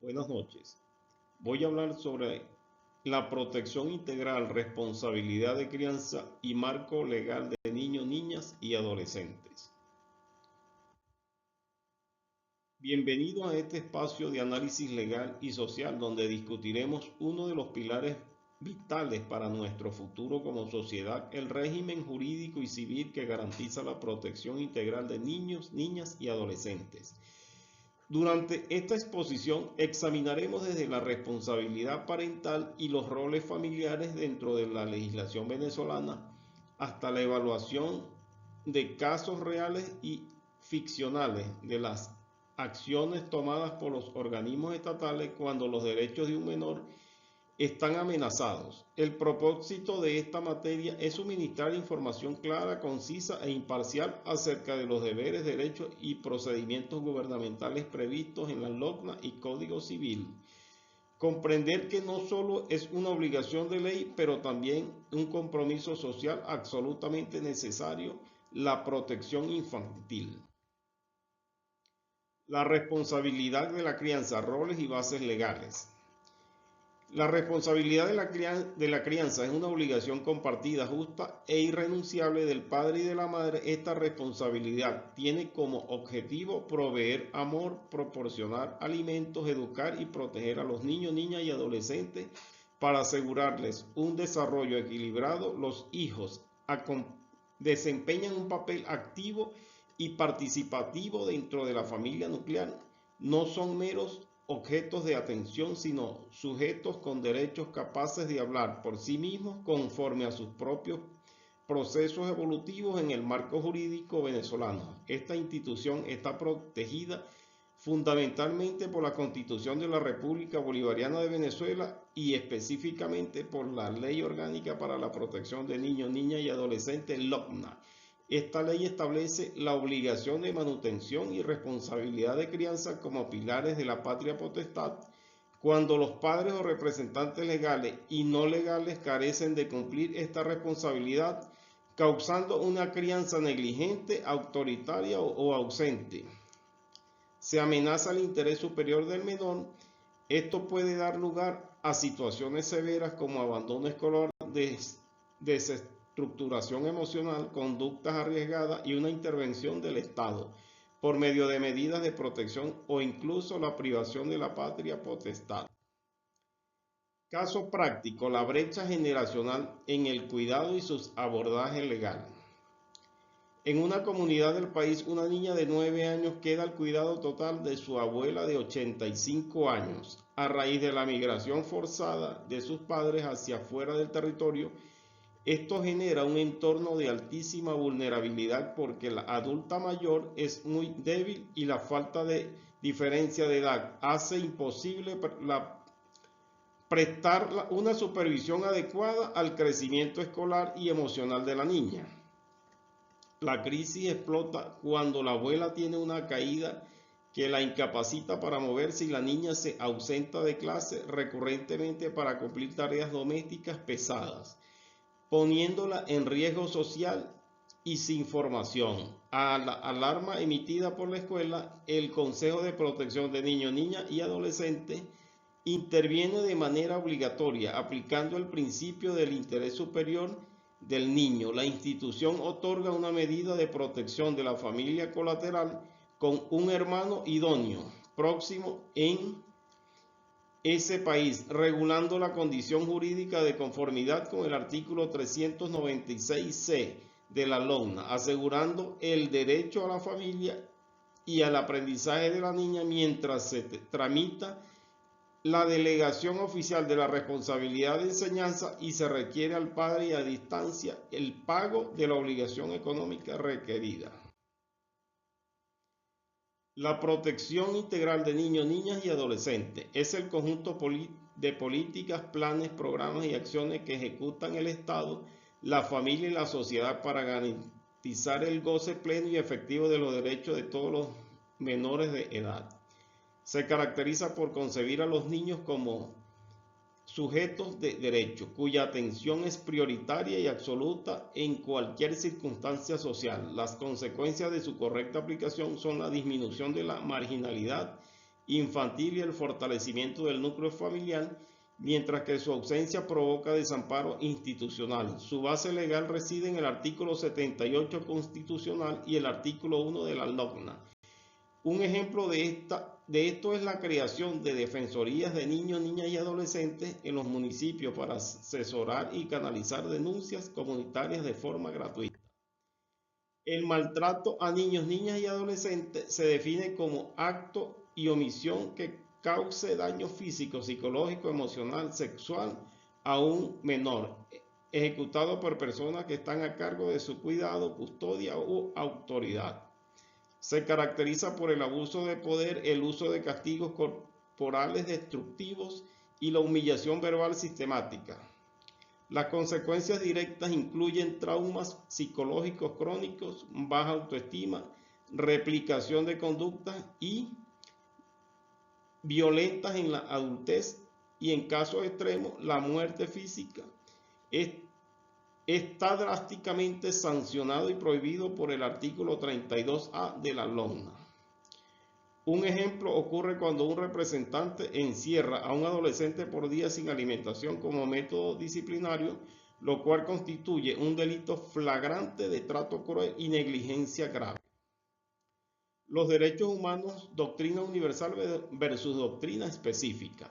Buenas noches. Voy a hablar sobre la protección integral, responsabilidad de crianza y marco legal de niños, niñas y adolescentes. Bienvenido a este espacio de análisis legal y social donde discutiremos uno de los pilares vitales para nuestro futuro como sociedad, el régimen jurídico y civil que garantiza la protección integral de niños, niñas y adolescentes. Durante esta exposición examinaremos desde la responsabilidad parental y los roles familiares dentro de la legislación venezolana hasta la evaluación de casos reales y ficcionales de las acciones tomadas por los organismos estatales cuando los derechos de un menor están amenazados. El propósito de esta materia es suministrar información clara, concisa e imparcial acerca de los deberes, derechos y procedimientos gubernamentales previstos en la LOCNA y Código Civil. Comprender que no solo es una obligación de ley, pero también un compromiso social absolutamente necesario, la protección infantil. La responsabilidad de la crianza, roles y bases legales. La responsabilidad de la crianza es una obligación compartida, justa e irrenunciable del padre y de la madre. Esta responsabilidad tiene como objetivo proveer amor, proporcionar alimentos, educar y proteger a los niños, niñas y adolescentes para asegurarles un desarrollo equilibrado. Los hijos desempeñan un papel activo y participativo dentro de la familia nuclear. No son meros objetos de atención, sino sujetos con derechos capaces de hablar por sí mismos conforme a sus propios procesos evolutivos en el marco jurídico venezolano. Esta institución está protegida fundamentalmente por la Constitución de la República Bolivariana de Venezuela y específicamente por la Ley Orgánica para la Protección de Niños, Niñas y Adolescentes, LOCNA. Esta ley establece la obligación de manutención y responsabilidad de crianza como pilares de la patria potestad cuando los padres o representantes legales y no legales carecen de cumplir esta responsabilidad, causando una crianza negligente, autoritaria o ausente. Se amenaza el interés superior del menor. Esto puede dar lugar a situaciones severas como abandono escolar, desestructuración emocional, conductas arriesgadas y una intervención del Estado por medio de medidas de protección o incluso la privación de la patria potestad. Caso práctico: la brecha generacional en el cuidado y sus abordajes legales. En una comunidad del país, una niña de 9 años queda al cuidado total de su abuela de 85 años a raíz de la migración forzada de sus padres hacia afuera del territorio. Esto genera un entorno de altísima vulnerabilidad porque la adulta mayor es muy débil y la falta de diferencia de edad hace imposible prestar una supervisión adecuada al crecimiento escolar y emocional de la niña. La crisis explota cuando la abuela tiene una caída que la incapacita para moverse y la niña se ausenta de clase recurrentemente para cumplir tareas domésticas pesadas, poniéndola en riesgo social y sin formación. A la alarma emitida por la escuela, el Consejo de Protección de Niños, Niñas y Adolescentes interviene de manera obligatoria, aplicando el principio del interés superior del niño. La institución otorga una medida de protección de la familia colateral con un hermano idóneo próximo en ese país, regulando la condición jurídica de conformidad con el artículo 396C de la LOCNA, asegurando el derecho a la familia y al aprendizaje de la niña mientras se tramita la delegación oficial de la responsabilidad de enseñanza y se requiere al padre a distancia el pago de la obligación económica requerida. La protección integral de niños, niñas y adolescentes es el conjunto de políticas, planes, programas y acciones que ejecutan el Estado, la familia y la sociedad para garantizar el goce pleno y efectivo de los derechos de todos los menores de edad. Se caracteriza por concebir a los niños como sujetos de derecho, cuya atención es prioritaria y absoluta en cualquier circunstancia social. Las consecuencias de su correcta aplicación son la disminución de la marginalidad infantil y el fortalecimiento del núcleo familiar, mientras que su ausencia provoca desamparo institucional. Su base legal reside en el artículo 78 constitucional y el artículo 1 de la LOGNA. Un ejemplo de esto es la creación de defensorías de niños, niñas y adolescentes en los municipios para asesorar y canalizar denuncias comunitarias de forma gratuita. El maltrato a niños, niñas y adolescentes se define como acto y omisión que cause daño físico, psicológico, emocional, sexual a un menor, ejecutado por personas que están a cargo de su cuidado, custodia u autoridad. Se caracteriza por el abuso de poder, el uso de castigos corporales destructivos y la humillación verbal sistemática. Las consecuencias directas incluyen traumas psicológicos crónicos, baja autoestima, replicación de conductas y violentas en la adultez y, en casos extremos, la muerte física. Está drásticamente sancionado y prohibido por el artículo 32A de la LOGNA. Un ejemplo ocurre cuando un representante encierra a un adolescente por día sin alimentación como método disciplinario, lo cual constituye un delito flagrante de trato cruel y negligencia grave. Los derechos humanos, doctrina universal versus doctrina específica.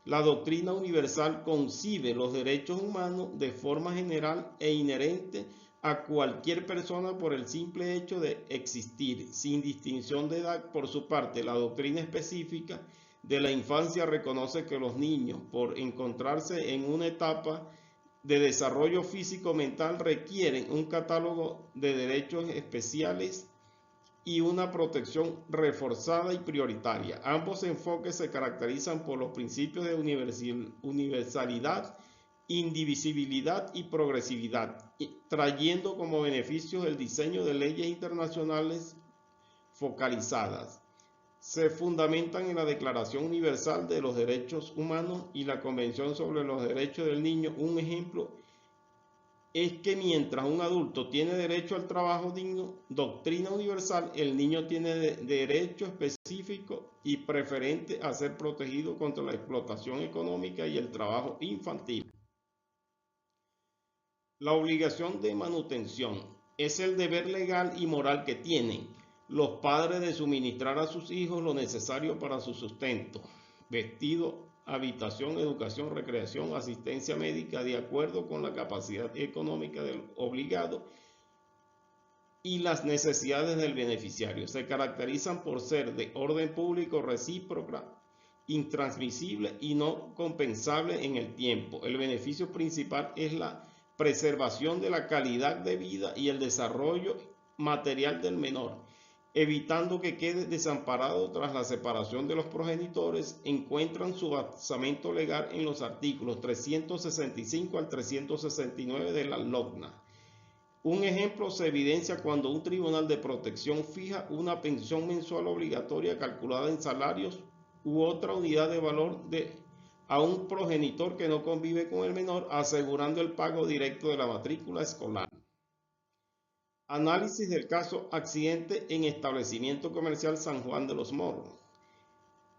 La doctrina universal concibe los derechos humanos de forma general e inherente a cualquier persona por el simple hecho de existir, sin distinción de edad. Por su parte, la doctrina específica de la infancia reconoce que los niños, por encontrarse en una etapa de desarrollo físico-mental, requieren un catálogo de derechos especiales y una protección reforzada y prioritaria. Ambos enfoques se caracterizan por los principios de universalidad, indivisibilidad y progresividad, trayendo como beneficios el diseño de leyes internacionales focalizadas. Se fundamentan en la Declaración Universal de los Derechos Humanos y la Convención sobre los Derechos del Niño. Un ejemplo es que mientras un adulto tiene derecho al trabajo digno, doctrina universal, el niño tiene derecho específico y preferente a ser protegido contra la explotación económica y el trabajo infantil. La obligación de manutención es el deber legal y moral que tienen los padres de suministrar a sus hijos lo necesario para su sustento, vestido, habitación, educación, recreación, asistencia médica, de acuerdo con la capacidad económica del obligado y las necesidades del beneficiario. Se caracterizan por ser de orden público, recíproca, intransmisible y no compensable en el tiempo. El beneficio principal es la preservación de la calidad de vida y el desarrollo material del menor, evitando que quede desamparado tras la separación de los progenitores. Encuentran su basamento legal en los artículos 365 al 369 de la LOGNA. Un ejemplo se evidencia cuando un tribunal de protección fija una pensión mensual obligatoria calculada en salarios u otra unidad de valor a un progenitor que no convive con el menor, asegurando el pago directo de la matrícula escolar. Análisis del caso accidente en establecimiento comercial San Juan de los Morros.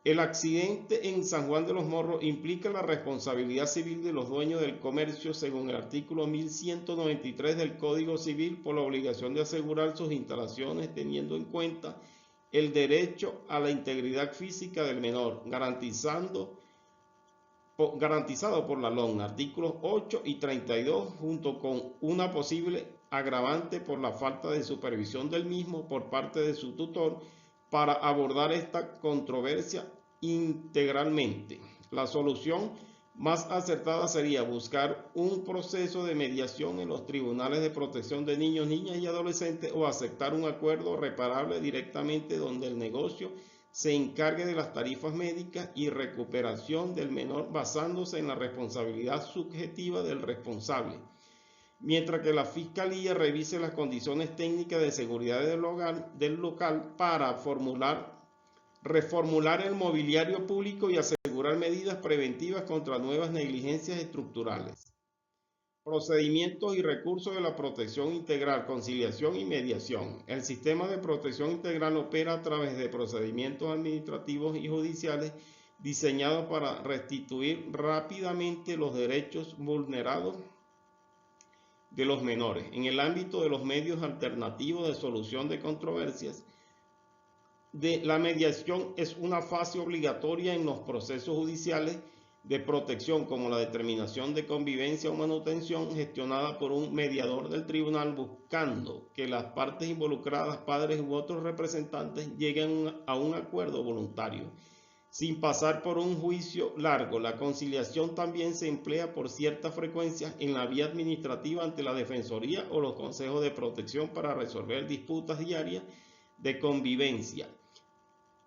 El accidente en San Juan de los Morros implica la responsabilidad civil de los dueños del comercio según el artículo 1193 del Código Civil por la obligación de asegurar sus instalaciones teniendo en cuenta el derecho a la integridad física del menor, garantizado por la LOGNA, artículos 8 y 32, junto con una posible agravante por la falta de supervisión del mismo por parte de su tutor para abordar esta controversia integralmente. La solución más acertada sería buscar un proceso de mediación en los tribunales de protección de niños, niñas y adolescentes o aceptar un acuerdo reparable directamente donde el negocio se encargue de las tarifas médicas y recuperación del menor basándose en la responsabilidad subjetiva del responsable, mientras que la Fiscalía revise las condiciones técnicas de seguridad del local para reformular el mobiliario público y asegurar medidas preventivas contra nuevas negligencias estructurales. Procedimientos y recursos de la protección integral, conciliación y mediación. El sistema de protección integral opera a través de procedimientos administrativos y judiciales diseñados para restituir rápidamente los derechos vulnerados de los menores. En el ámbito de los medios alternativos de solución de controversias, la mediación es una fase obligatoria en los procesos judiciales de protección, como la determinación de convivencia o manutención, gestionada por un mediador del tribunal, buscando que las partes involucradas, padres u otros representantes, lleguen a un acuerdo voluntario sin pasar por un juicio largo. La conciliación también se emplea por cierta frecuencia en la vía administrativa ante la Defensoría o los consejos de protección para resolver disputas diarias de convivencia.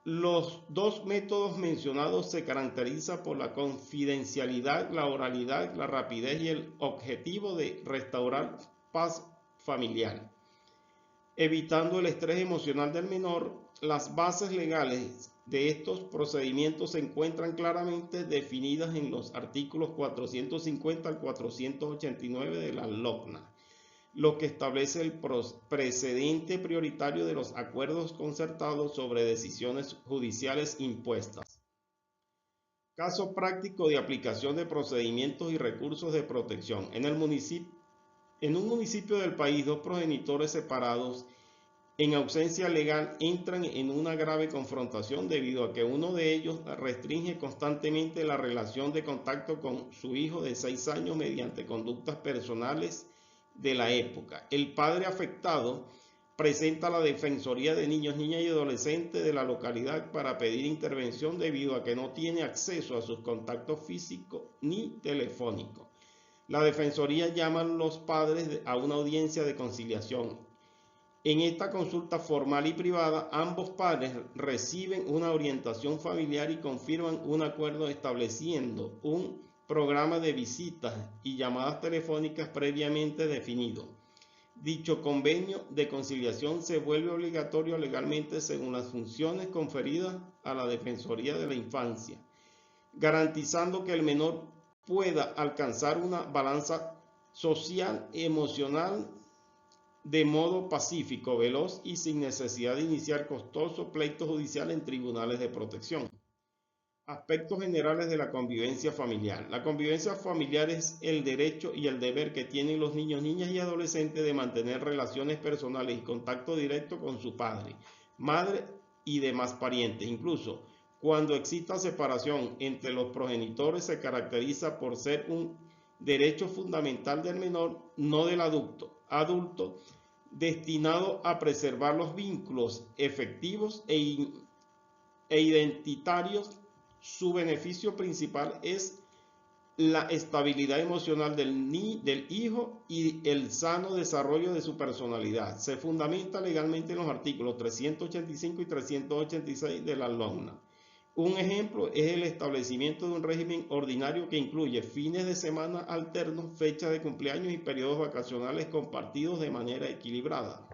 Los dos métodos mencionados se caracterizan por la confidencialidad, la oralidad, la rapidez y el objetivo de restaurar paz familiar, evitando el estrés emocional del menor. Las bases legales de estos procedimientos se encuentran claramente definidas en los artículos 450 al 489 de la LOCNA, lo que establece el precedente prioritario de los acuerdos concertados sobre decisiones judiciales impuestas. Caso práctico de aplicación de procedimientos y recursos de protección. En un municipio del país, dos progenitores separados en ausencia legal entran en una grave confrontación debido a que uno de ellos restringe constantemente la relación de contacto con su hijo de 6 años mediante conductas personales de la época. El padre afectado presenta a la Defensoría de Niños, Niñas y Adolescentes de la localidad para pedir intervención debido a que no tiene acceso a sus contactos físicos ni telefónicos. La Defensoría llama a los padres a una audiencia de conciliación. En esta consulta formal y privada, ambos padres reciben una orientación familiar y confirman un acuerdo estableciendo un programa de visitas y llamadas telefónicas previamente definido. Dicho convenio de conciliación se vuelve obligatorio legalmente según las funciones conferidas a la Defensoría de la Infancia, garantizando que el menor pueda alcanzar una balanza social y emocional de modo pacífico, veloz y sin necesidad de iniciar costoso pleito judicial en tribunales de protección. Aspectos generales de la convivencia familiar. La convivencia familiar es el derecho y el deber que tienen los niños, niñas y adolescentes de mantener relaciones personales y contacto directo con su padre, madre y demás parientes. Incluso cuando exista separación entre los progenitores, se caracteriza por ser un derecho fundamental del menor, no del adulto, destinado a preservar los vínculos efectivos e identitarios. Su beneficio principal es la estabilidad emocional del hijo y el sano desarrollo de su personalidad. Se fundamenta legalmente en los artículos 385 y 386 de la LOCNA. Un ejemplo es el establecimiento de un régimen ordinario que incluye fines de semana alternos, fechas de cumpleaños y periodos vacacionales compartidos de manera equilibrada.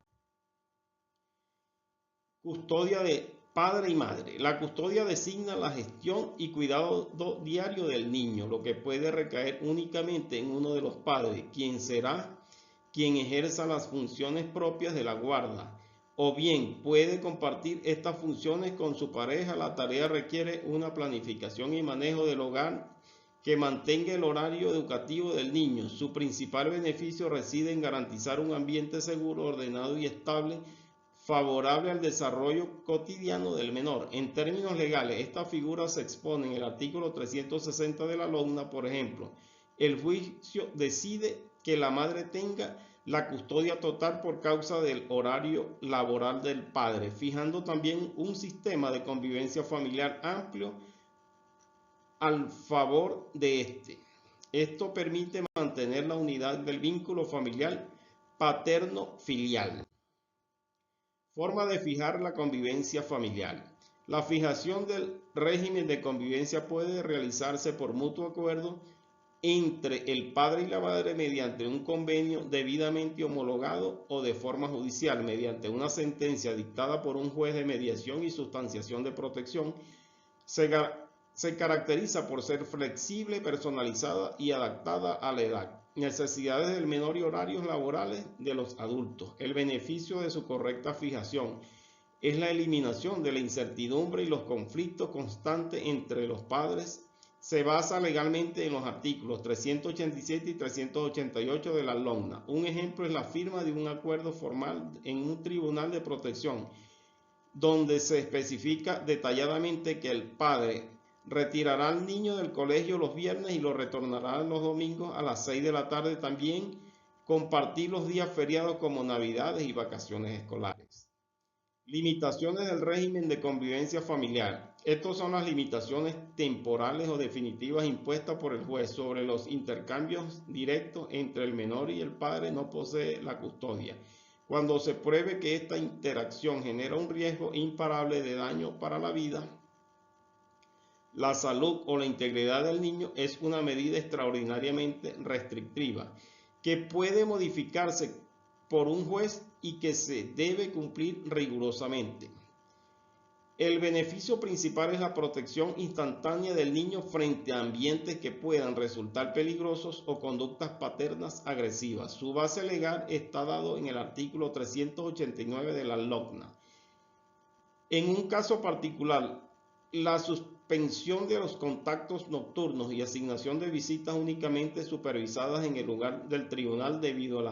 Custodia de padre y madre. La custodia designa la gestión y cuidado diario del niño, lo que puede recaer únicamente en uno de los padres, quien será quien ejerza las funciones propias de la guarda, o bien puede compartir estas funciones con su pareja. La tarea requiere una planificación y manejo del hogar que mantenga el horario educativo del niño. Su principal beneficio reside en garantizar un ambiente seguro, ordenado y estable, favorable al desarrollo cotidiano del menor. En términos legales, esta figura se expone en el artículo 360 de la LOCNA. Por ejemplo, el juicio decide que la madre tenga la custodia total por causa del horario laboral del padre, fijando también un sistema de convivencia familiar amplio al favor de este. Esto permite mantener la unidad del vínculo familiar paterno-filial. Forma de fijar la convivencia familiar. La fijación del régimen de convivencia puede realizarse por mutuo acuerdo entre el padre y la madre mediante un convenio debidamente homologado o de forma judicial mediante una sentencia dictada por un juez de mediación y sustanciación de protección. Se caracteriza por ser flexible, personalizada y adaptada a la edad. necesidades del menor y horarios laborales de los adultos. El beneficio de su correcta fijación es la eliminación de la incertidumbre y los conflictos constantes entre los padres. Se basa legalmente en los artículos 387 y 388 de la LOGNA. Un ejemplo es la firma de un acuerdo formal en un tribunal de protección, donde se especifica detalladamente que el padre retirará al niño del colegio los viernes y lo retornará los domingos a las 6 de la tarde. También compartir los días feriados como Navidades y vacaciones escolares. Limitaciones del régimen de convivencia familiar. Estas son las limitaciones temporales o definitivas impuestas por el juez sobre los intercambios directos entre el menor y el padre no posee la custodia. Cuando se pruebe que esta interacción genera un riesgo imparable de daño para la vida, la salud o la integridad del niño, es una medida extraordinariamente restrictiva que puede modificarse por un juez y que se debe cumplir rigurosamente. El beneficio principal es la protección instantánea del niño frente a ambientes que puedan resultar peligrosos o conductas paternas agresivas. Su base legal está dado en el artículo 389 de la LOGNA. En un caso particular, la suspensión de los contactos nocturnos y asignación de visitas únicamente supervisadas en el lugar del tribunal debido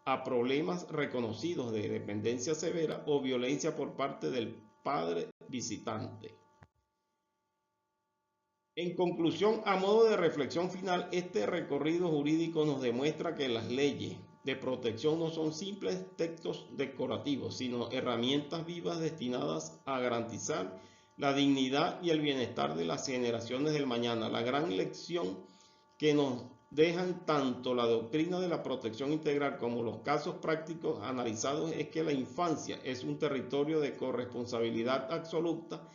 a problemas reconocidos de dependencia severa o violencia por parte del padre visitante. En conclusión, a modo de reflexión final, este recorrido jurídico nos demuestra que las leyes de protección no son simples textos decorativos, sino herramientas vivas destinadas a garantizar la dignidad y el bienestar de las generaciones del mañana. La gran lección que nos dejan tanto la doctrina de la protección integral como los casos prácticos analizados es que la infancia es un territorio de corresponsabilidad absoluta.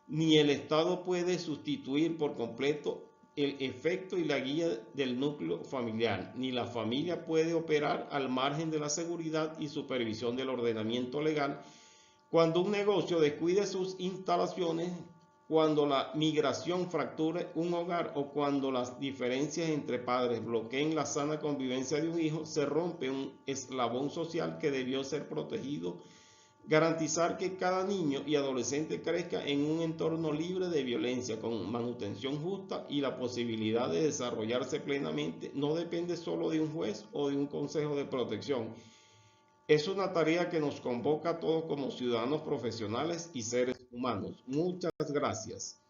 Ni el Estado puede sustituir por completo el efecto y la guía del núcleo familiar, ni la familia puede operar al margen de la seguridad y supervisión del ordenamiento legal. Cuando un negocio descuide sus instalaciones, cuando la migración fracture un hogar o cuando las diferencias entre padres bloqueen la sana convivencia de un hijo, se rompe un eslabón social que debió ser protegido. Garantizar que cada niño y adolescente crezca en un entorno libre de violencia, con manutención justa y la posibilidad de desarrollarse plenamente, no depende solo de un juez o de un consejo de protección. Es una tarea que nos convoca a todos como ciudadanos profesionales y seres humanos. Muchas gracias.